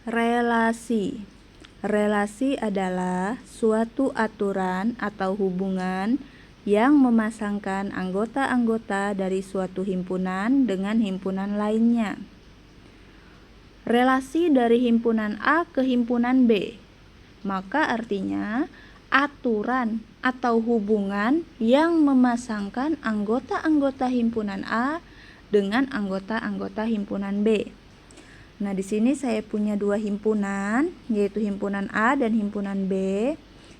Relasi. Relasi adalah suatu aturan atau hubungan yang memasangkan anggota-anggota dari suatu himpunan dengan himpunan lainnya. Relasi dari himpunan A ke himpunan B, maka artinya aturan atau hubungan yang memasangkan anggota-anggota himpunan A dengan anggota-anggota himpunan B. Nah, di sini saya punya dua himpunan, yaitu himpunan A dan himpunan B,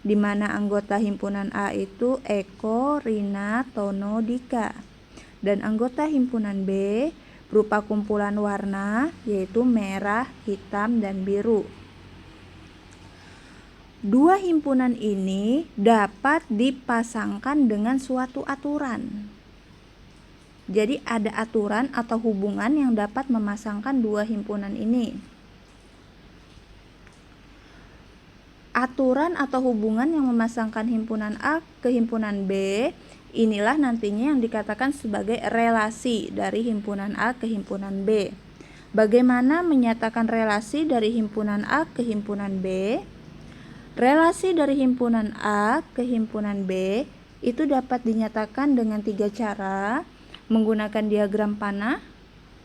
di mana anggota himpunan A itu Eko, Rina, Tono, Dika. Dan anggota himpunan B berupa kumpulan warna, yaitu merah, hitam, dan biru. Dua himpunan ini dapat dipasangkan dengan suatu aturan. Jadi ada aturan atau hubungan yang dapat memasangkan dua himpunan ini. Aturan atau hubungan yang memasangkan himpunan A ke himpunan B, inilah nantinya yang dikatakan sebagai relasi dari himpunan A ke himpunan B. Bagaimana menyatakan relasi dari himpunan A ke himpunan B? Relasi dari himpunan A ke himpunan B itu dapat dinyatakan dengan tiga cara, menggunakan diagram panah,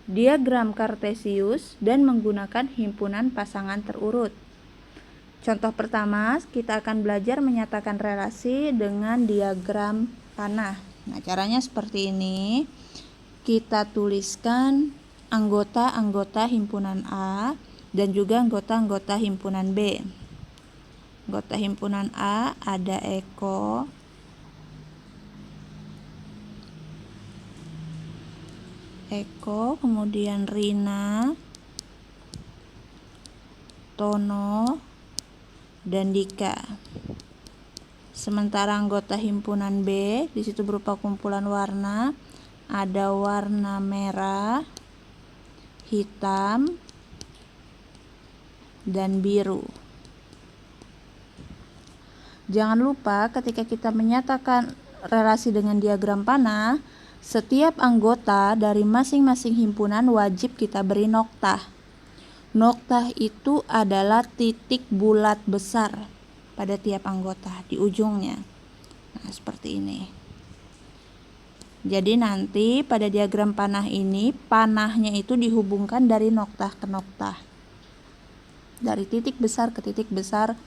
diagram kartesius, dan menggunakan himpunan pasangan terurut. Contoh pertama, kita akan belajar menyatakan relasi dengan diagram panah. Nah, caranya seperti ini. Kita tuliskan anggota-anggota himpunan A dan juga anggota-anggota himpunan B. Anggota himpunan A ada Eko, kemudian Rina, Tono, dan Dika. Sementara anggota himpunan B di situ berupa kumpulan warna, ada warna merah, hitam, dan biru. Jangan lupa ketika kita menyatakan relasi dengan diagram panah, setiap anggota dari masing-masing himpunan wajib kita beri noktah. Noktah itu adalah titik bulat besar pada tiap anggota di ujungnya. Nah, seperti ini. Jadi nanti pada diagram panah ini, panahnya itu dihubungkan dari noktah ke noktah. Dari titik besar ke titik besar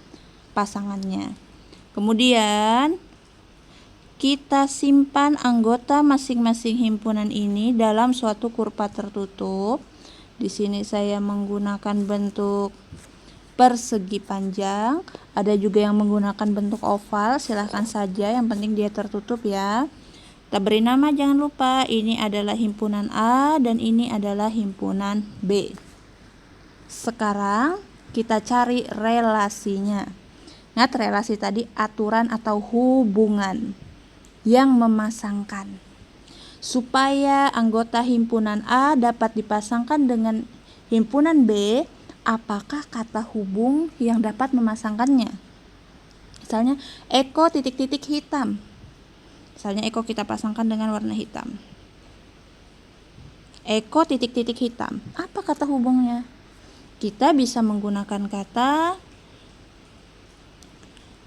pasangannya. Kemudian kita simpan anggota masing-masing himpunan ini dalam suatu kurva tertutup. Di sini saya menggunakan bentuk persegi panjang, ada juga yang menggunakan bentuk oval, silahkan saja, yang penting dia tertutup ya. Kita beri nama, jangan lupa, ini adalah himpunan A dan ini adalah himpunan B. Sekarang kita cari relasinya. Ingat, relasi tadi aturan atau hubungan yang memasangkan. Supaya anggota himpunan A dapat dipasangkan dengan himpunan B, apakah kata hubung yang dapat memasangkannya? Misalnya Eko titik-titik hitam. Misalnya Eko kita pasangkan dengan warna hitam. Eko titik-titik hitam. Apa kata hubungnya? Kita bisa menggunakan kata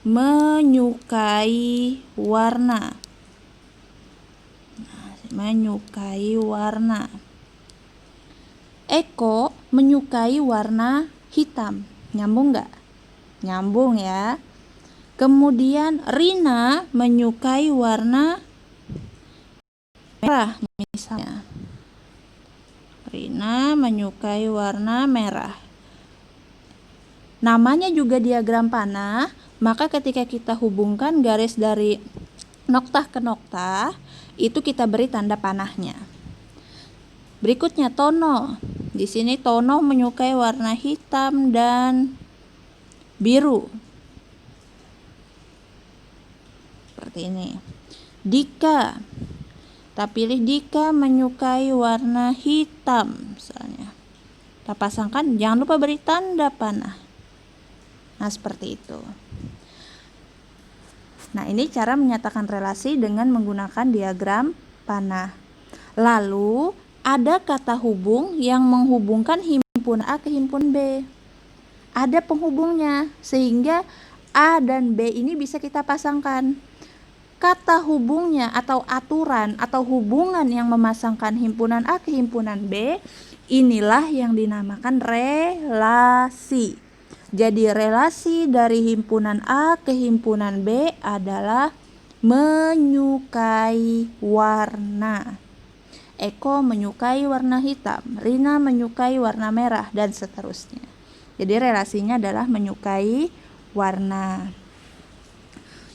menyukai warna. Menyukai warna. Eko menyukai warna hitam. Nyambung nggak? Nyambung ya. Kemudian Rina menyukai warna merah misalnya. Rina menyukai warna merah. Namanya juga diagram panah, maka ketika kita hubungkan garis dari noktah ke noktah, itu kita beri tanda panahnya. Berikutnya Tono. Di sini Tono menyukai warna hitam dan biru. Seperti ini. Dika. Kita pilih Dika menyukai warna hitam misalnya. Kita pasangkan, jangan lupa beri tanda panah. Nah, seperti itu. Nah, ini cara menyatakan relasi dengan menggunakan diagram panah. Lalu, ada kata hubung yang menghubungkan himpunan A ke himpunan B. ada penghubungnya, sehingga A dan B ini bisa kita pasangkan. Kata hubungnya atau aturan atau hubungan yang memasangkan himpunan A ke himpunan B, inilah yang dinamakan relasi. Jadi relasi dari himpunan A ke himpunan B adalah menyukai warna. Eko menyukai warna hitam, Rina menyukai warna merah, dan seterusnya. Jadi relasinya adalah menyukai warna.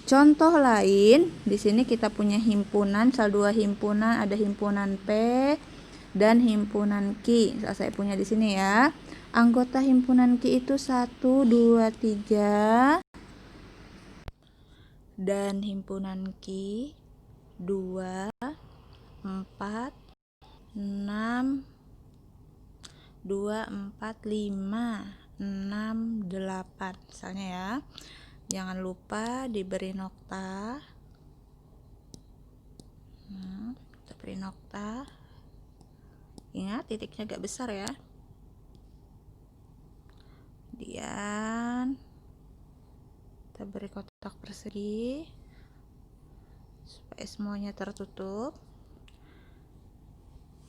Contoh lain, di sini kita punya himpunan, misal 2 himpunan, ada himpunan P dan himpunan Q. Saya punya di sini ya. Anggota himpunan Q itu 1, 2, 3. Dan himpunan Q 2, 4, 6, 2, 4, 5, 6, 8. Misalnya ya. Jangan lupa diberi nokta. Kita beri nokta. Ingat titiknya agak besar ya. Kemudian kita beri kotak persegi supaya semuanya tertutup.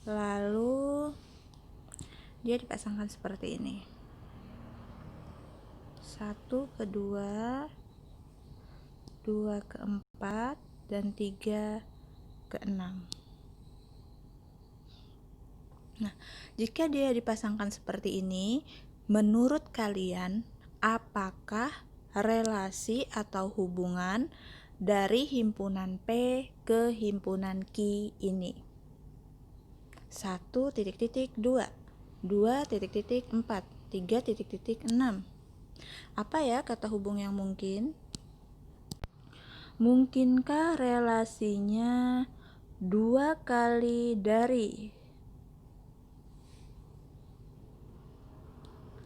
Lalu dia dipasangkan seperti ini. 1 ke 2, 2 ke 4, dan 3 ke 6. Nah, jika dia dipasangkan seperti ini, menurut kalian apakah relasi atau hubungan dari himpunan P ke himpunan Q ini? 1 titik titik 2, 2 titik titik 4, 3 titik titik 6. Apa ya kata hubung yang mungkin? Mungkinkah relasinya 2 kali dari?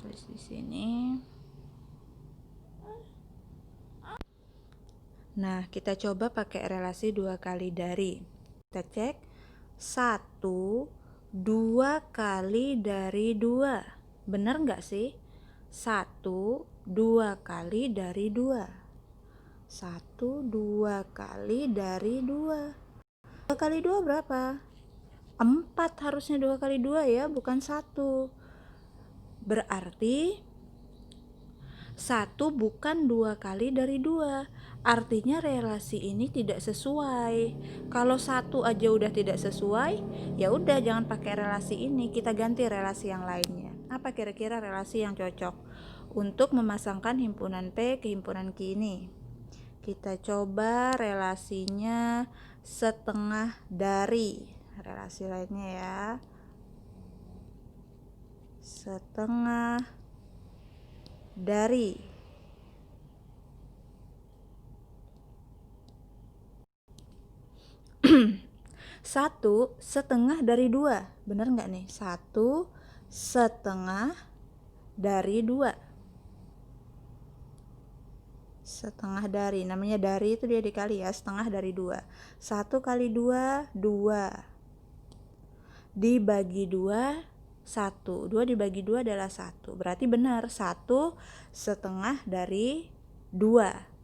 Tulis di sini. Nah, kita coba pakai relasi 2 kali dari. Kita cek 1, 2 kali dari 2. Benar nggak sih? 1, 2 kali dari 2. 1, 2 kali dari 2. 2 kali 2 berapa? 4 harusnya 2 kali 2 ya, bukan 1. Berarti 1 bukan 2 kali dari 2. Artinya relasi ini tidak sesuai. Kalau 1 aja udah tidak sesuai, ya udah jangan pakai relasi ini, kita ganti relasi yang lainnya. Apa kira-kira relasi yang cocok untuk memasangkan himpunan P ke himpunan Q ini? Kita coba relasinya setengah dari. Relasi lainnya ya. Setengah dari. Satu setengah dari 2. Bener nggak nih? 1 setengah dari 2. Setengah dari, namanya dari itu dia dikali ya, setengah dari 2. 1 kali 2, 2. Dibagi 2, 1. 2 dibagi 2 adalah 1. Berarti benar, 1 setengah dari 2.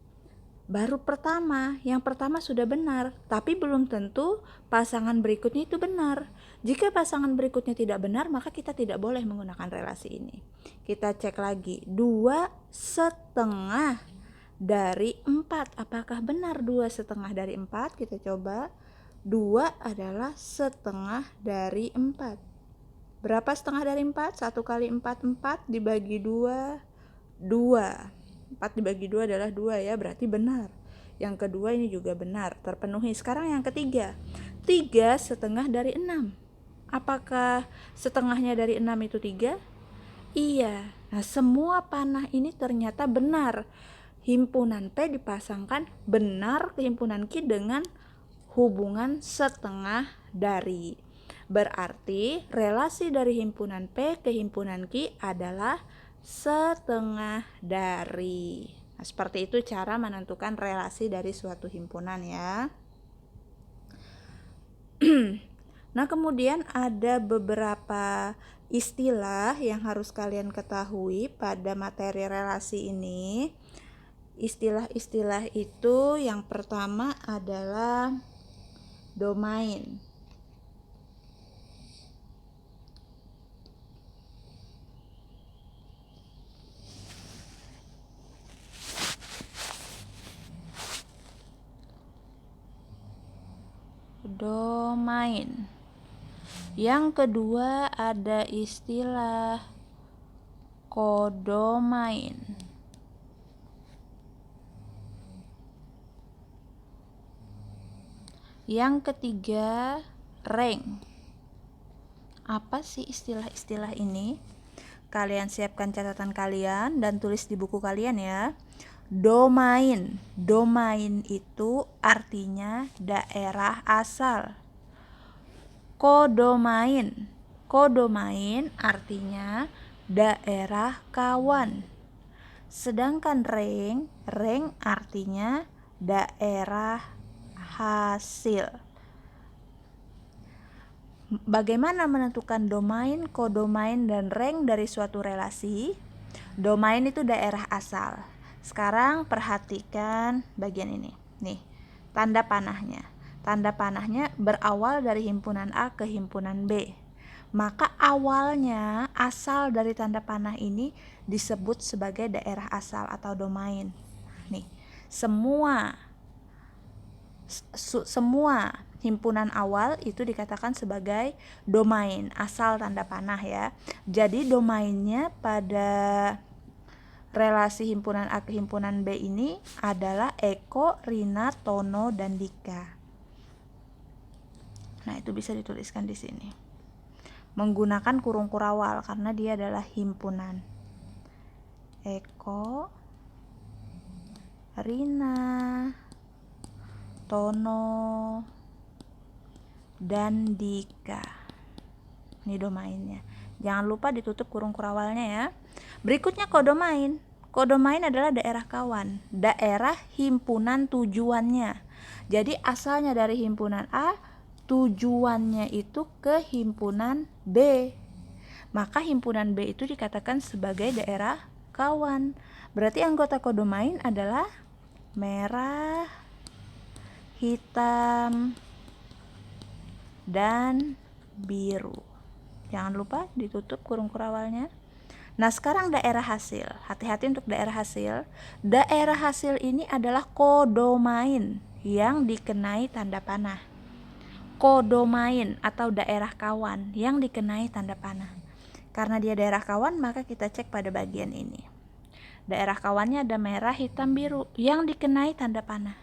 Baru pertama, yang pertama sudah benar, tapi belum tentu pasangan berikutnya itu benar. Jika pasangan berikutnya tidak benar, maka kita tidak boleh menggunakan relasi ini. Kita cek lagi, 2 setengah dari 4. Apakah benar 2 setengah dari 4? Kita coba. 2 adalah setengah dari 4. Berapa setengah dari 4? 1 kali 4, 4 dibagi 2, 2. 4 dibagi 2 adalah 2 ya, berarti benar. Yang kedua ini juga benar, terpenuhi. Sekarang yang ketiga, 3 setengah dari 6. Apakah setengahnya dari 6 itu 3? Iya. Nah, semua panah ini ternyata benar. Himpunan P dipasangkan benar ke himpunan Q dengan hubungan setengah dari. Berarti relasi dari himpunan P ke himpunan Q adalah setengah dari. Nah, seperti itu cara menentukan relasi dari suatu himpunan ya. Nah, kemudian ada beberapa Istilah yang harus kalian ketahui pada materi relasi ini, istilah-istilah itu yang pertama adalah domain. Domain. Yang kedua ada istilah kodomain. Yang ketiga rank. Apa sih istilah-istilah ini? Kalian siapkan catatan kalian dan tulis di buku kalian ya. Domain. Domain itu artinya daerah asal. Kodomain. Kodomain artinya daerah kawan. Sedangkan rank artinya daerah hasil. Bagaimana menentukan domain, kodomain, dan rank dari suatu relasi? Domain itu daerah asal. Sekarang perhatikan bagian ini. Nih, tanda panahnya. Tanda panahnya berawal dari himpunan A ke himpunan B. Maka awalnya asal dari tanda panah ini disebut sebagai daerah asal atau domain. Nih, semua himpunan awal itu dikatakan sebagai domain asal tanda panah ya. Jadi domainnya pada relasi himpunan A ke himpunan B ini adalah Eko, Rina, Tono, dan Dika. Nah, itu bisa dituliskan di sini. Menggunakan kurung kurawal karena dia adalah himpunan. Eko, Rina, Tono, dan Dika. Ini domainnya. Jangan lupa ditutup kurung kurawalnya ya. Berikutnya kodomain. Kodomain adalah daerah kawan, daerah himpunan tujuannya. Jadi asalnya dari himpunan A, tujuannya itu ke himpunan B. Maka himpunan B itu dikatakan sebagai daerah kawan. Berarti anggota kodomain adalah merah, hitam, dan biru. Jangan lupa ditutup kurung kurawalnya. Nah, sekarang daerah hasil. Hati-hati untuk daerah hasil. Daerah hasil ini adalah kodomain yang dikenai tanda panah. Kodomain atau daerah kawan yang dikenai tanda panah. Karena dia daerah kawan, maka kita cek pada bagian ini. Daerah kawannya ada merah, hitam, biru yang dikenai tanda panah.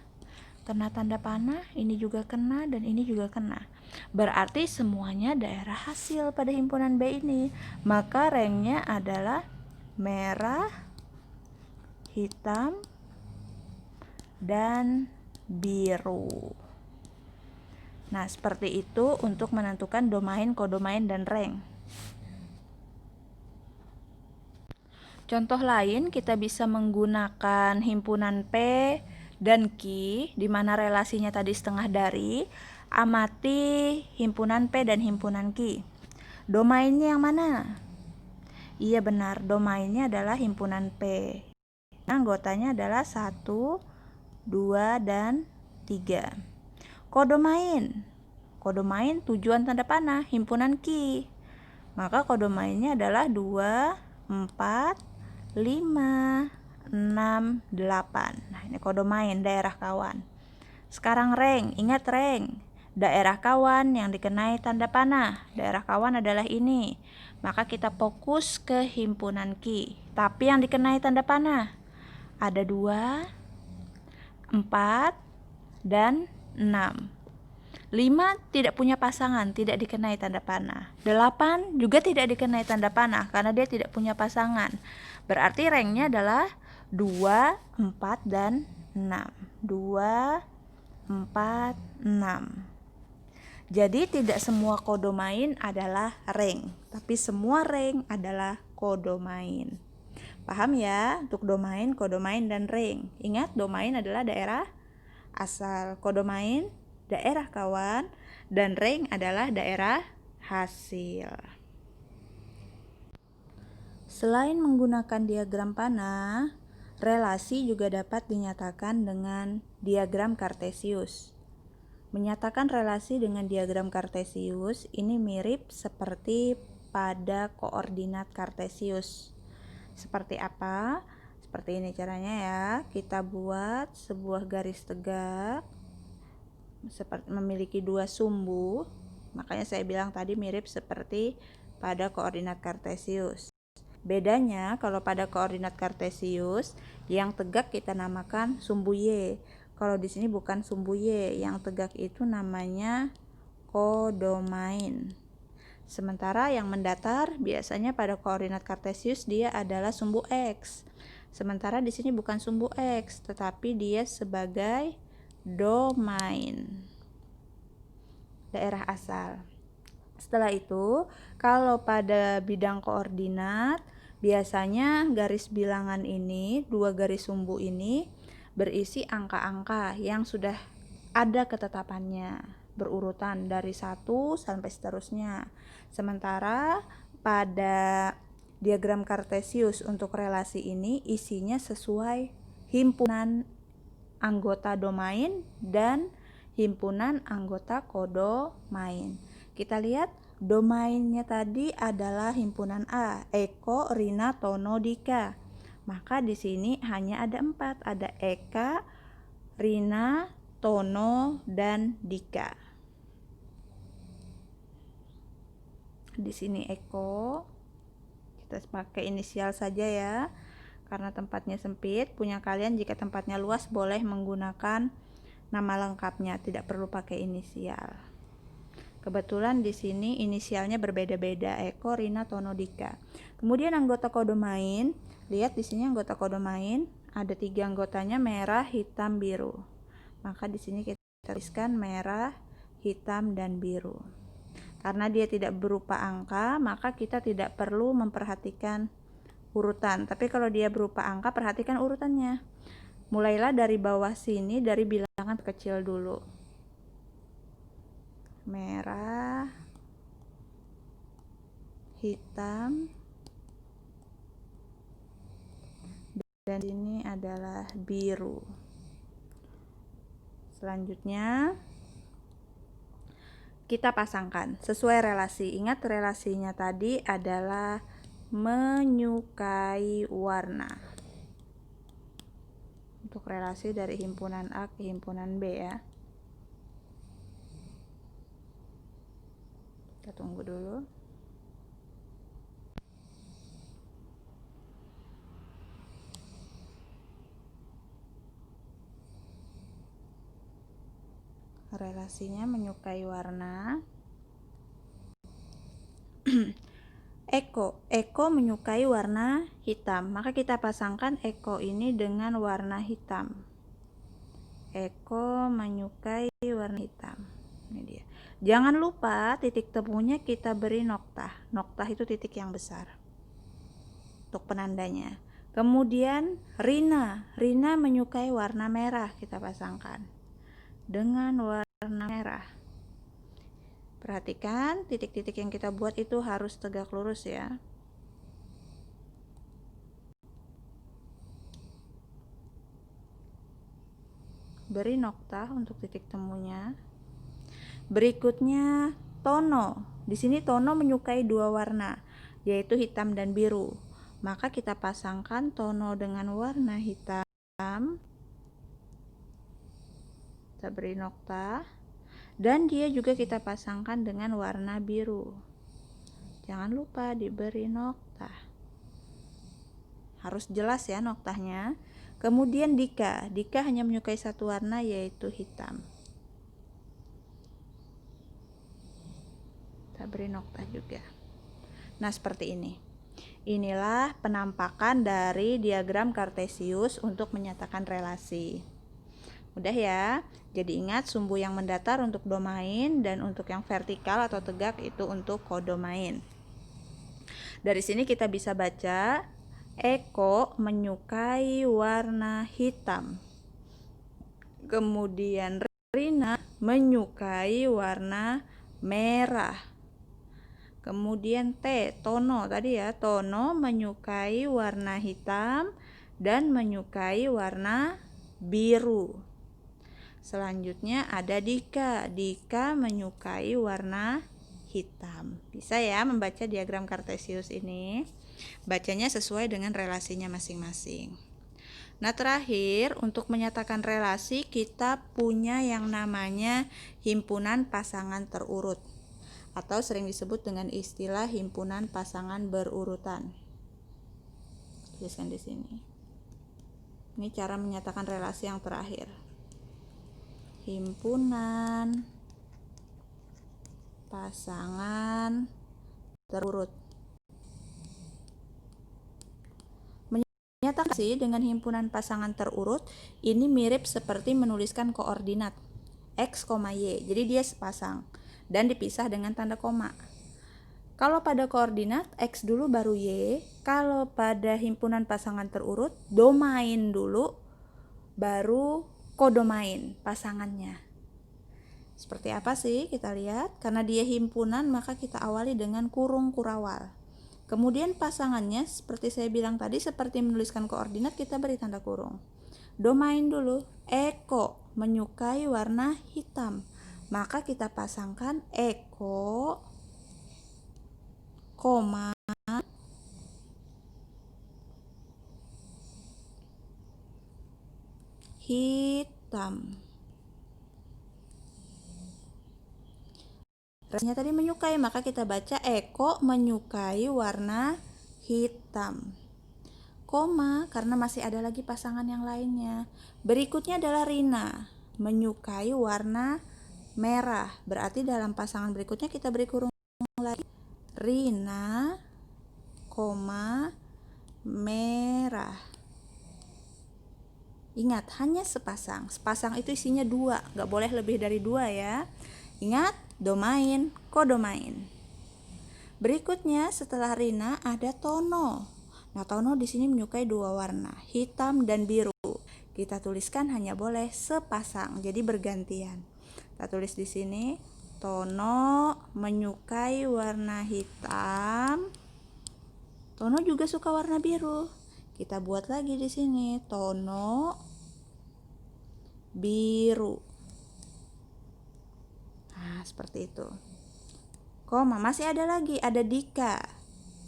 Kena tanda panah, ini juga kena dan ini juga kena. Berarti semuanya daerah hasil pada himpunan B ini. Maka ranknya adalah merah, hitam, dan biru. Nah, seperti itu untuk menentukan domain, kodomain, dan rank. Contoh lain, kita bisa menggunakan himpunan P dan Q, di mana relasinya tadi setengah dari. Amati himpunan P dan himpunan Q. Domainnya yang mana? Iya benar, domainnya adalah himpunan P. Anggotanya adalah 1, 2, dan 3. Kodomain. Kodomain tujuan tanda panah himpunan Q. Maka kodomainnya adalah 2, 4, 5, 6, 8. Nah, ini kodomain daerah kawan. Sekarang rank, ingat rank. Daerah kawan yang dikenai tanda panah. Daerah kawan adalah ini. Maka kita fokus ke himpunan Q. Tapi yang dikenai tanda panah ada 2, 4, dan 6. 5 tidak punya pasangan, tidak dikenai tanda panah. 8 juga tidak dikenai tanda panah karena dia tidak punya pasangan. Berarti ranknya adalah 2, 4, dan 6. 2, 4, 6. Jadi tidak semua kodomain adalah rank, tapi semua rank adalah kodomain. Paham ya untuk domain, kodomain, dan rank. Ingat, domain adalah daerah asal, kodomain daerah kawan, dan rank adalah daerah hasil. Selain menggunakan diagram panah, relasi juga dapat dinyatakan dengan diagram Kartesius. Menyatakan relasi dengan diagram Kartesius ini mirip seperti pada koordinat Kartesius. Seperti apa? Seperti ini caranya ya. Kita buat sebuah garis tegak seperti memiliki dua sumbu. Makanya saya bilang tadi mirip seperti pada koordinat Kartesius. Bedanya kalau pada koordinat Kartesius yang tegak kita namakan sumbu Y. Kalau di sini bukan sumbu Y, yang tegak itu namanya kodomain. Sementara yang mendatar biasanya pada koordinat Kartesius dia adalah sumbu X. Sementara di sini bukan sumbu X, tetapi dia sebagai domain, daerah asal. Setelah itu, kalau pada bidang koordinat, biasanya garis bilangan ini, dua garis sumbu ini berisi angka-angka yang sudah ada ketetapannya, berurutan dari 1 sampai seterusnya. Sementara pada diagram Kartesius untuk relasi ini isinya sesuai himpunan anggota domain dan himpunan anggota kodomain. Kita lihat domainnya tadi adalah himpunan A, Eko, Rina, Tono, Dika. Maka di sini hanya ada 4, ada Eka, Rina, Tono, dan Dika. Di sini Eko, kita pakai inisial saja ya, karena tempatnya sempit. Punya kalian jika tempatnya luas boleh menggunakan nama lengkapnya, tidak perlu pakai inisial. Kebetulan di sini inisialnya berbeda-beda, Eko, Rina, Tono, Dika. Kemudian anggota kodomain, lihat di sini anggota kodomain ada 3 anggotanya, merah, hitam, biru. Maka di sini kita tuliskan merah, hitam, dan biru. Karena dia tidak berupa angka, maka kita tidak perlu memperhatikan urutan. Tapi kalau dia berupa angka, perhatikan urutannya. Mulailah dari bawah sini, dari bilangan kecil dulu. Merah, hitam, dan ini adalah biru. Selanjutnya kita pasangkan sesuai relasi. Ingat relasinya tadi adalah menyukai warna. Untuk relasi dari himpunan A ke himpunan B ya. Kita tunggu dulu. Relasinya menyukai warna. Eko menyukai warna hitam, maka kita pasangkan Eko ini dengan warna hitam. Eko menyukai warna hitam. Ini dia. Jangan lupa titik temunya kita beri noktah. Noktah itu titik yang besar untuk penandanya. Kemudian Rina menyukai warna merah, kita pasangkan dengan warna merah. Perhatikan titik-titik yang kita buat itu harus tegak lurus ya. Beri noktah untuk titik temunya. Berikutnya Tono. Di sini Tono menyukai 2 warna, yaitu hitam dan biru. Maka kita pasangkan Tono dengan warna hitam. Kita beri noktah. Dan dia juga kita pasangkan dengan warna biru. Jangan lupa diberi noktah. Harus jelas ya noktahnya. Kemudian Dika hanya menyukai 1 warna, yaitu hitam. Kita beri noktah juga. Nah, seperti ini. Inilah penampakan dari diagram Kartesius untuk menyatakan relasi. Mudah ya. Jadi ingat sumbu yang mendatar untuk domain dan untuk yang vertikal atau tegak itu untuk kodomain. Dari sini kita bisa baca Eko menyukai warna hitam. Kemudian Rina menyukai warna merah. Kemudian T, Tono tadi ya. Tono menyukai warna hitam dan menyukai warna biru. Selanjutnya ada Dika. Dika menyukai warna hitam. Bisa ya membaca diagram Kartesius ini. Bacanya sesuai dengan relasinya masing-masing. Nah, terakhir untuk menyatakan relasi kita punya yang namanya himpunan pasangan terurut atau sering disebut dengan istilah himpunan pasangan berurutan. Tuliskan di sini. Ini cara menyatakan relasi yang terakhir. Himpunan pasangan terurut. Menyatakan relasi dengan himpunan pasangan terurut ini mirip seperti menuliskan koordinat X, Y. Jadi dia sepasang dan dipisah dengan tanda koma. Kalau pada koordinat X dulu baru Y, kalau pada himpunan pasangan terurut domain dulu baru kodomain pasangannya. Seperti apa sih kita lihat? Karena dia himpunan maka kita awali dengan kurung kurawal. Kemudian pasangannya seperti saya bilang tadi seperti menuliskan koordinat kita beri tanda kurung. Domain dulu, Eko menyukai warna hitam. Maka kita pasangkan Eko, koma, hitam. Rasanya tadi menyukai, maka kita baca Eko menyukai warna hitam. Koma, karena masih ada lagi pasangan yang lainnya. Berikutnya adalah Rina, menyukai warna merah. Berarti dalam pasangan berikutnya kita beri kurung lagi. Rina, koma, merah. Ingat, hanya sepasang. Sepasang itu isinya 2, nggak boleh lebih dari 2 ya. Ingat, domain, kodomain. Berikutnya setelah Rina ada Tono. Nah, Tono di sini menyukai 2 warna, hitam dan biru. Kita tuliskan hanya boleh sepasang, jadi bergantian. Kita tulis di sini, Tono menyukai warna hitam. Tono juga suka warna biru. Kita buat lagi di sini, Tono biru. Nah, seperti itu. Koma, masih ada lagi, ada Dika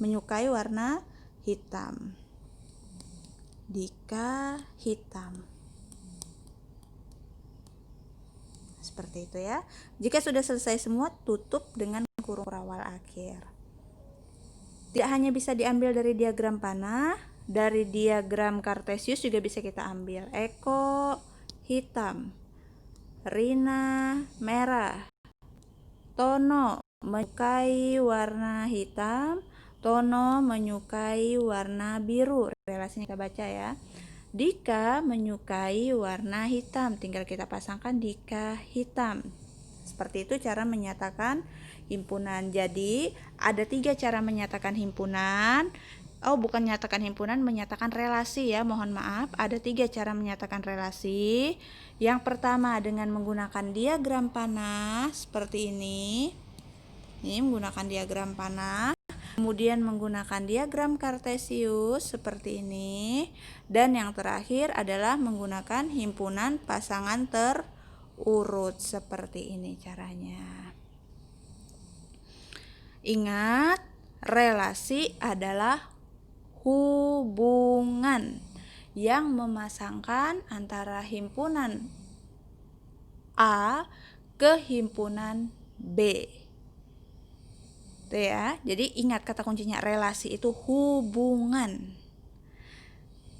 menyukai warna hitam. Dika hitam. Seperti itu ya. Jika sudah selesai semua, tutup dengan kurung kurawal akhir. Tidak hanya bisa diambil dari diagram panah, dari diagram Kartesius juga bisa kita ambil. Eko hitam, Rina merah, Tono menyukai warna hitam, Tono menyukai warna biru. Relasinya kita baca ya. Dika menyukai warna hitam, tinggal kita pasangkan Dika hitam. Seperti itu cara menyatakan himpunan. Jadi ada 3 cara menyatakan himpunan. Bukan menyatakan himpunan, menyatakan relasi ya, mohon maaf. Ada 3 cara menyatakan relasi. Yang pertama dengan menggunakan diagram panah seperti ini. Ini menggunakan diagram panah. Kemudian menggunakan diagram Kartesius seperti ini. Dan yang terakhir adalah menggunakan himpunan pasangan terurut seperti ini caranya. Ingat, relasi adalah hubungan yang memasangkan antara himpunan A ke himpunan B. Itu ya. Jadi ingat kata kuncinya, relasi itu hubungan.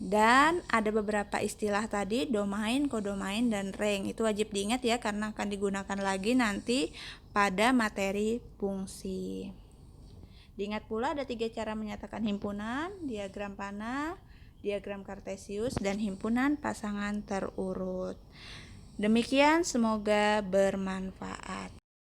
Dan ada beberapa istilah tadi, domain, kodomain, dan rank. Itu wajib diingat ya karena akan digunakan lagi nanti pada materi fungsi. Diingat pula ada 3 cara menyatakan himpunan, diagram panah, diagram Kartesius, dan himpunan pasangan terurut. Demikian, semoga bermanfaat.